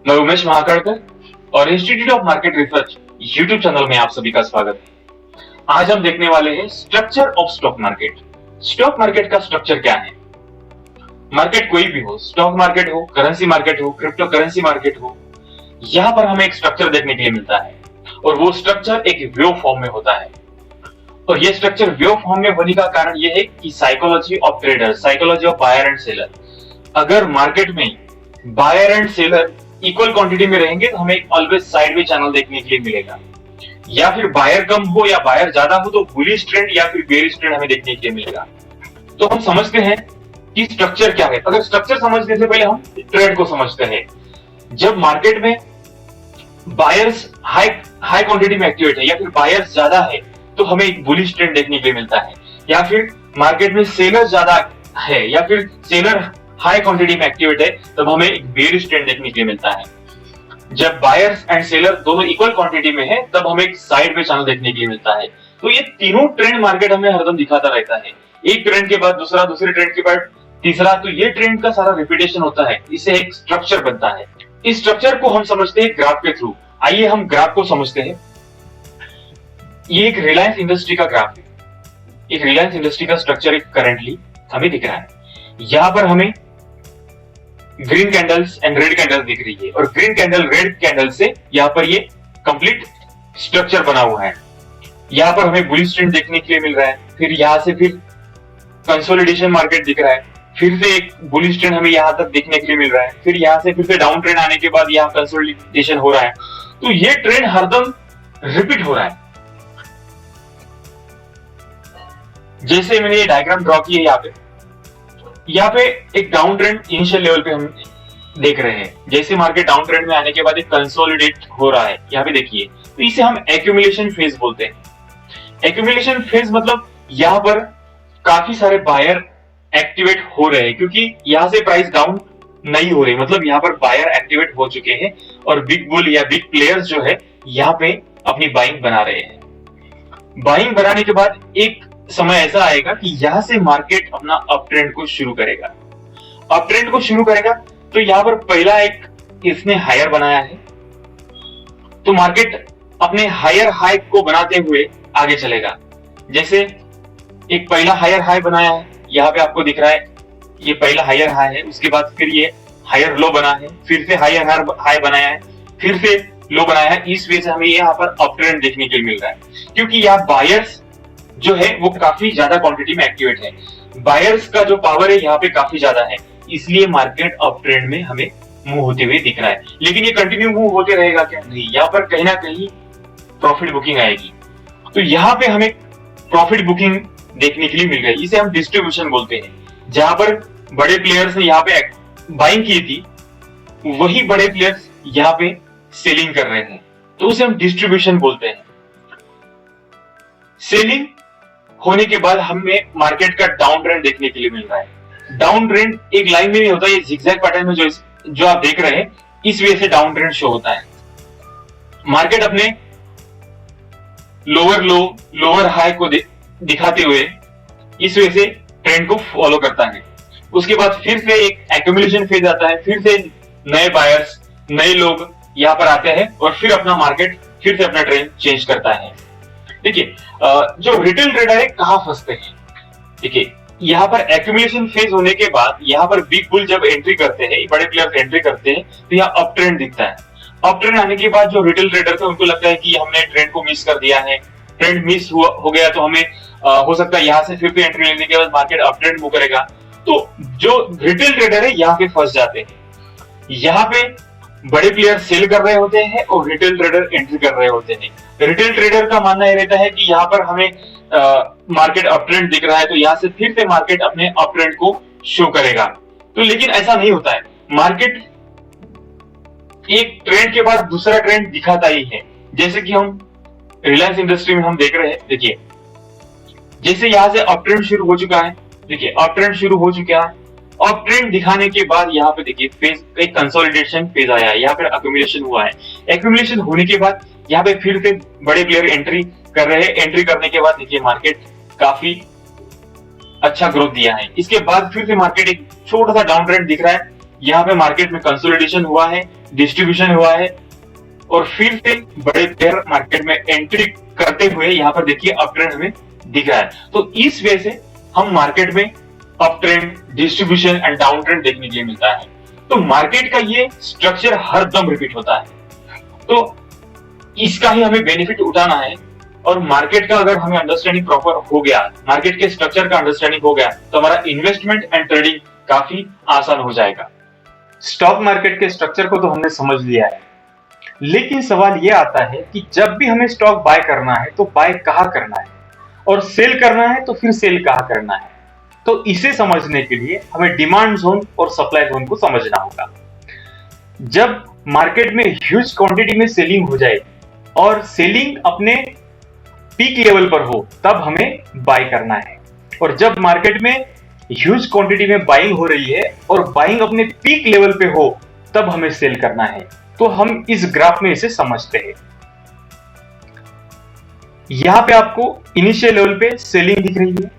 मैं उमेश महाकड़कर और institute of market research YouTube channel में आप सभी का स्वागत है। आज हम देखने वाले हैं structure of stock market. Stock market का स्ट्रक्चर क्या है? मार्केट कोई भी हो, स्टॉक मार्केट हो, करेंसी मार्केट हो, क्रिप्टो करेंसी मार्केट हो, यहाँ पर हमें एक स्ट्रक्चर देखने के लिए मिलता है और वो स्ट्रक्चर एक वेव फॉर्म में होता है। और ये स्ट्रक्चर वेव फॉर्म में होने का कारण यह है कि psychology of trader, psychology of buyer and seller. अगर मार्केट में buyer and seller equal quantity में रहेंगे तो हमें ऑलवेज साइडवे चैनल देखने के लिए मिलेगा, या फिर बायर कम हो या बायर ज्यादा हो तो बुलिश ट्रेंड या फिर बेरिश ट्रेंड हमें देखने के लिए मिलेगा। तो हम समझते हैं कि स्ट्रक्चर क्या है। अगर स्ट्रक्चर समझने से पहले हम ट्रेंड को समझते हैं। जब मार्केट में बायर्स हाई क्वांटिटी में एक्टिवेट है या फिर बायर्स ज्यादा है तो हमें एक बुलिश ट्रेंड देखने के लिए मिलता है, या फिर मार्केट में सेलर ज्यादा है या फिर सेलर हाई क्वांटिटी में एक्टिवेट है तब हमें एक बेरिश ट्रेंड देखने के लिए मिलता है। जब बायर्स एंड सेलर दोनों इक्वल क्वांटिटी में है तब हमें एक साइडवे चैनल देखने के लिए मिलता है। तो ये तीनों ट्रेंड मार्केट हमें हरदम दिखाता रहता है, एक ट्रेंड के बाद दूसरा, दूसरे ट्रेंड के बाद तीसरा। तो ये ट्रेंड का सारा रिपीटेशन होता है, इससे एक स्ट्रक्चर बनता है। इस स्ट्रक्चर को हम समझते हैं ग्राफ के थ्रू। आइए हम ग्राफ को समझते हैं। ये एक रिलायंस इंडस्ट्री का ग्राफ है। एक रिलायंस इंडस्ट्री का स्ट्रक्चर एक करंटली हमें दिख रहा है। यहां पर हमें green candles and red candles दिख रही है और ग्रीन कैंडल रेड कैंडल से यहाँ पर ये कंप्लीट स्ट्रक्चर बना हुआ है। यहाँ पर हमें बुलिश ट्रेंड देखने के लिए मिल रहा है, फिर यहाँ से फिर कंसोलिडेशन मार्केट दिख रहा है, फिर से एक बुलिश ट्रेंड हमें यहाँ तक देखने के लिए मिल रहा है, फिर यहाँ से फिर से डाउन ट्रेंड आने के बाद यहाँ कंसोलिडेशन हो रहा है। तो ये ट्रेंड हरदम रिपीट हो रहा है। जैसे मैंने ये डायग्राम ड्रॉ की है, यहाँ पे एक डाउन ट्रेंड इनिशियल लेवल पे हम देख रहे हैं। जैसे मार्केट डाउन ट्रेंड में आने के बाद एक कंसोलिडेट हो रहा है, यहाँ पे देखिए। तो इसे हम एक्यूमुलेशन फेज बोलते हैं। एक्यूमुलेशन फेज मतलब यहाँ पर काफी सारे बायर एक्टिवेट हो रहे हैं, क्योंकि यहाँ से प्राइस डाउन नहीं हो रही, मतलब यहाँ पर बायर एक्टिवेट हो चुके हैं और बिग बुल या बिग प्लेयर्स जो है यहाँ पे अपनी बाइंग बना रहे हैं। बाइंग बनाने के बाद एक समय ऐसा आएगा कि यहां से मार्केट अपना अप ट्रेंड को शुरू करेगा। अप ट्रेंड को शुरू करेगा तो यहां पर पहला एक इसने हायर बनाया है, तो मार्केट अपने हायर हाई को बनाते हुए आगे चलेगा। जैसे एक पहला हायर हाई बनाया है, यहाँ पे आपको दिख रहा है ये पहला हायर हाई है, उसके बाद फिर ये हायर लो बना है, फिर से हायर हाई बनाया है, फिर से लो बनाया है। इस वजह से हमें यहाँ पर अप ट्रेंड देखने के लिए मिल रहा है, क्योंकि यहाँ बायर्स जो है वो काफी ज्यादा क्वांटिटी में एक्टिवेट है। बायर्स का जो पावर है यहाँ पे काफी ज्यादा है, इसलिए मार्केट अप ट्रेंड में हमें मूव होते हुए दिख रहा है। लेकिन ये कंटिन्यू मूव होते रहेगा क्या? नहीं, यहाँ पर कहीं ना कहीं प्रॉफिट बुकिंग आएगी। तो यहाँ पे हमें प्रॉफिट बुकिंग देखने के लिए मिल गई। इसे हम डिस्ट्रीब्यूशन बोलते हैं। जहां पर बड़े प्लेयर्स ने यहाँ पे बाइंग की थी, वही बड़े प्लेयर्स यहाँ पे सेलिंग कर रहे हैं, तो उसे हम डिस्ट्रीब्यूशन बोलते हैं। सेलिंग होने के बाद हमें मार्केट का डाउन ट्रेंड देखने के लिए मिल रहा है। डाउन ट्रेंड एक लाइन में नहीं होता, ये जिगजैग पैटर्न में जो आप देख रहे हैं, इस वजह से डाउन ट्रेंड शो होता है। मार्केट अपने लोअर लो लोअर हाई को दिखाते हुए इस वजह से ट्रेंड को फॉलो करता है। उसके बाद फिर से एक एक्यूमुलेशन फेज आता है, फिर से नए बायर्स नए लोग यहाँ पर आते हैं और फिर अपना मार्केट फिर से अपना ट्रेंड चेंज करता है। देखिए जो रिटेल ट्रेडर है कहाँ फंसते हैं। देखिए यहाँ पर एक्यूमुलेशन फेज होने के बाद यहाँ पर बिग बुल जब एंट्री करते हैं, बड़े प्लेयर्स एंट्री करते हैं, तो यहाँ अप ट्रेंड दिखता है। अप ट्रेंड आने के बाद जो रिटेल ट्रेडर थे उनको लगता है कि हमने ट्रेंड को मिस कर दिया है, ट्रेंड मिस हो गया, तो हमें हो सकता है यहाँ से फिर से एंट्री लेने के बाद मार्केट अप ट्रेंड मूव करेगा। तो जो रिटेल ट्रेडर है यहाँ पे फंस जाते हैं। यहाँ पे बड़े प्लेयर सेल कर रहे होते हैं और रिटेल ट्रेडर एंट्री कर रहे होते हैं। रिटेल ट्रेडर का मानना यह रहता है कि यहाँ पर हमें मार्केट अप ट्रेंड दिख रहा है, तो यहाँ से फिर से मार्केट अपने अप ट्रेंड को शो करेगा। तो लेकिन ऐसा नहीं होता है। मार्केट एक ट्रेंड के बाद दूसरा ट्रेंड दिखाता ही है। जैसे कि हम रिलायंस इंडस्ट्री में हम देख रहे हैं। देखिए जैसे यहाँ से अप ट्रेंड शुरू हो चुका है, देखिए अप ट्रेंड शुरू हो चुका है। अप ट्रेंड दिखाने के बाद यहाँ पे देखिए फेज एक कंसोलिडेशन फेज आया है, यहाँ पे एक्यूमुलेशन हुआ है। एक्यूमुलेशन होने के बाद यहाँ पे फिर से बड़े प्लेयर एंट्री कर रहे हैं। एंट्री करने के बाद देखिए मार्केट काफी अच्छा ग्रोथ दिया है। इसके बाद फिर से मार्केट एक छोटा सा डाउन ट्रेंड दिख रहा है, यहाँ पे मार्केट में कंसोलिडेशन हुआ है, डिस्ट्रीब्यूशन हुआ है और फिर से बड़े प्लेयर मार्केट में एंट्री करते हुए यहाँ पर देखिए अप ट्रेंड हमें दिख रहा है। तो इस वजह से हम मार्केट में up trend, distribution and down trend देखने के लिए मिलता है। तो मार्केट का ये स्ट्रक्चर हर दम रिपीट होता है, तो इसका ही हमें बेनिफिट उठाना है। और मार्केट का अगर हमें अंडरस्टैंडिंग प्रॉपर हो गया, मार्केट के स्ट्रक्चर का अंडरस्टैंडिंग हो गया, तो हमारा इन्वेस्टमेंट एंड ट्रेडिंग काफी आसान हो जाएगा। स्टॉक मार्केट के स्ट्रक्चर को तो हमने समझ लिया है, लेकिन सवाल यह आता है कि जब भी हमें स्टॉक बाय करना है तो बाय कहां करना है, और सेल करना है तो फिर सेल कहां करना है। तो इसे समझने के लिए हमें डिमांड जोन और सप्लाई जोन को समझना होगा। जब मार्केट में ह्यूज क्वांटिटी में सेलिंग हो जाए और सेलिंग अपने पीक लेवल पर हो, तब हमें बाय करना है। और जब मार्केट में ह्यूज क्वांटिटी में बाइंग हो रही है और बाइंग अपने पीक लेवल पे हो, तब हमें सेल करना है। तो हम इस ग्राफ में इसे समझते हैं। यहां पे आपको इनिशियल लेवल पे सेलिंग दिख रही है।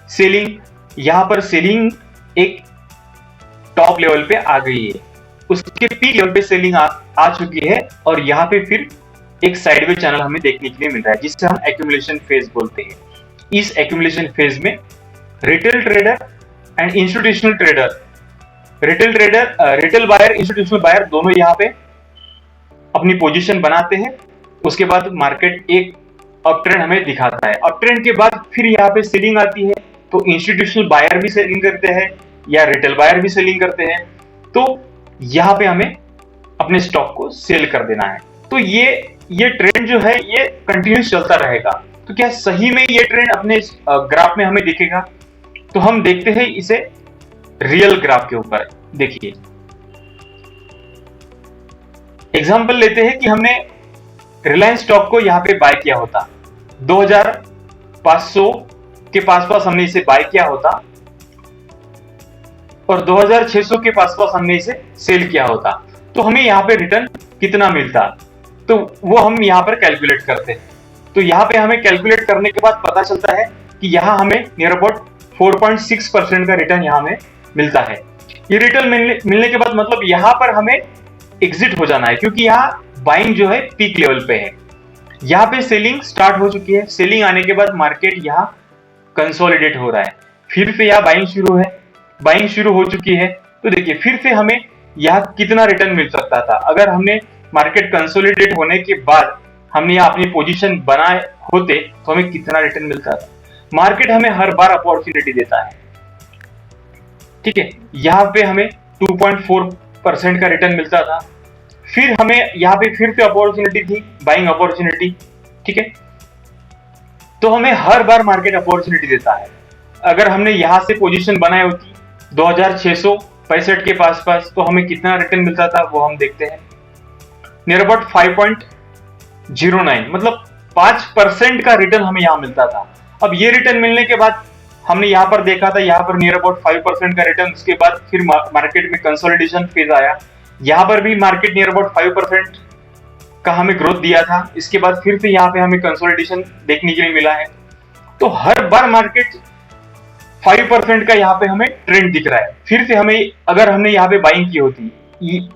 सेलिंग, यहां पर सेलिंग एक टॉप लेवल पे आ गई है, उसके पीक लेवल पे सेलिंग आ चुकी है और यहां पे फिर एक साइडवेज चैनल हमें देखने के लिए मिल रहा है, जिसे हम एक्यूमुलेशन फेज बोलते हैं। इस एक्यूमुलेशन फेज में retail trader and institutional trader, retail buyer, institutional buyer दोनों यहां पे अपनी पोजीशन बनाते हैं। उसके बाद मार्केट एक अप ट्रेंड हमें दिखाता है। अप ट्रेंड के बाद फिर यहाँ पे सेलिंग आती है, तो इंस्टीट्यूशनल बायर भी सेलिंग करते हैं या रिटेल बायर भी सेलिंग करते हैं। तो यहाँ पे हमें अपने स्टॉक को सेल कर देना है। तो ये ट्रेंड जो है ये कंटिन्यूस चलता रहेगा। तो क्या सही में ये ट्रेंड अपने ग्राफ में हमें दिखेगा? तो हम देखते हैं इसे रियल ग्राफ के ऊपर। देखिए, एग्जांपल लेते हैं कि हमने रिलायंस स्टॉक को यहां पे बाय किया होता, 2500 के पास हमने इसे बाय किया होता और 2600 के पास हमने इसे सेल किया होता, तो हमें यहां पे रिटर्न कितना मिलता, तो वो हम यहां पर कैलकुलेट करते हैं। तो यहां पे हमें कैलकुलेट करने के बाद पता चलता है कि यहां हमें नियर अबाउट 4.6% का रिटर्न यहां में मिलता है। ये रिटर्न मिलने के बाद मतलब यहां पर हमें एग्जिट हो जाना है, क्योंकि यहाँ बाइंग जो है पीक लेवल पे है। यहाँ पे सेलिंग स्टार्ट हो चुकी है। सेलिंग आने के बाद मार्केट यहाँ कंसोलिडेट हो रहा है, फिर से यहाँ बाइंग शुरू हो चुकी है। तो देखिए, फिर से हमें यहाँ कितना रिटर्न मिल सकता था अगर हमने मार्केट कंसोलिडेट होने के बाद हमने यहाँ अपनी पोजीशन बनाए होते, तो हमें कितना रिटर्न मिलता था। मार्केट हमें हर बार अपॉर्चुनिटी देता है, ठीक है। यहाँ पे हमें 2.4% का रिटर्न मिलता था, फिर हमें यहाँ पे फिर से अपॉर्चुनिटी थी, बाइंग अपॉर्चुनिटी, ठीक है। तो हमें हर बार मार्केट अपॉर्चुनिटी देता है। अगर हमने यहां से पोजीशन बनाई होती 2665 के पास, तो हमें कितना रिटर्न मिलता था वो हम देखते हैं, नियर अबाउट 5.09, मतलब 5% का रिटर्न हमें यहां मिलता था। अब ये रिटर्न मिलने के बाद हमने यहाँ पर देखा था, यहाँ पर नियर अबाउट 5% का रिटर्न। उसके बाद फिर मार्केट में कंसोलिडेशन फेज आया, यहाँ पर भी मार्केट नियर अबाउट 5% का हमें ग्रोथ दिया था। इसके बाद फिर से यहाँ पे हमें कंसोलिडेशन देखने के लिए मिला है। तो हर बार मार्केट 5% का यहाँ पे हमें ट्रेंड दिख रहा है। फिर से हमें, अगर हमने यहाँ पे बाइंग की होती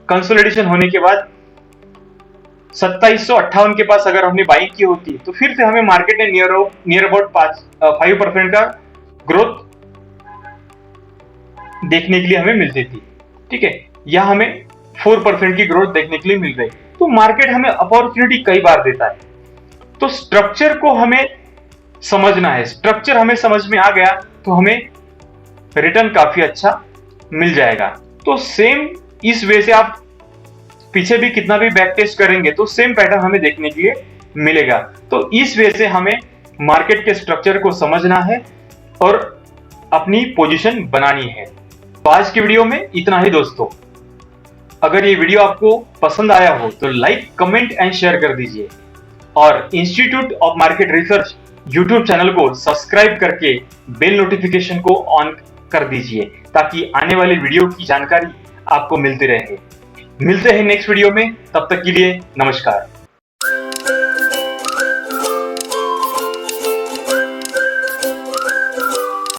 कंसोलिडेशन होने के बाद 2758 के पास अगर हमने बाइंग की होती, तो फिर से हमें मार्केट ने नियर अबाउट 5% का ग्रोथ देखने के लिए हमें मिलती थी, ठीक है। यह हमें 4% की ग्रोथ देखने के लिए मिल रही। तो मार्केट हमें अपॉर्चुनिटी कई बार देता है। तो स्ट्रक्चर को हमें समझना है। स्ट्रक्चर हमें समझ में आ गया तो हमें रिटर्न काफी अच्छा मिल जाएगा। तो सेम इस वे से आप पीछे भी कितना भी बैक टेस्ट करेंगे तो सेम पैटर्न हमें देखने के लिए मिलेगा। तो इस वे से हमें मार्केट के स्ट्रक्चर को समझना है और अपनी पोजीशन बनानी है। तो आज की वीडियो में इतना ही दोस्तों। अगर ये वीडियो आपको पसंद आया हो तो लाइक, कमेंट एंड शेयर कर दीजिए और institute of market research YouTube channel को सब्सक्राइब करके बेल नोटिफिकेशन को ऑन कर दीजिए, ताकि आने वाले वीडियो की जानकारी आपको मिलती रहे। मिलते हैं नेक्स्ट वीडियो में, तब तक के लिए नमस्कार।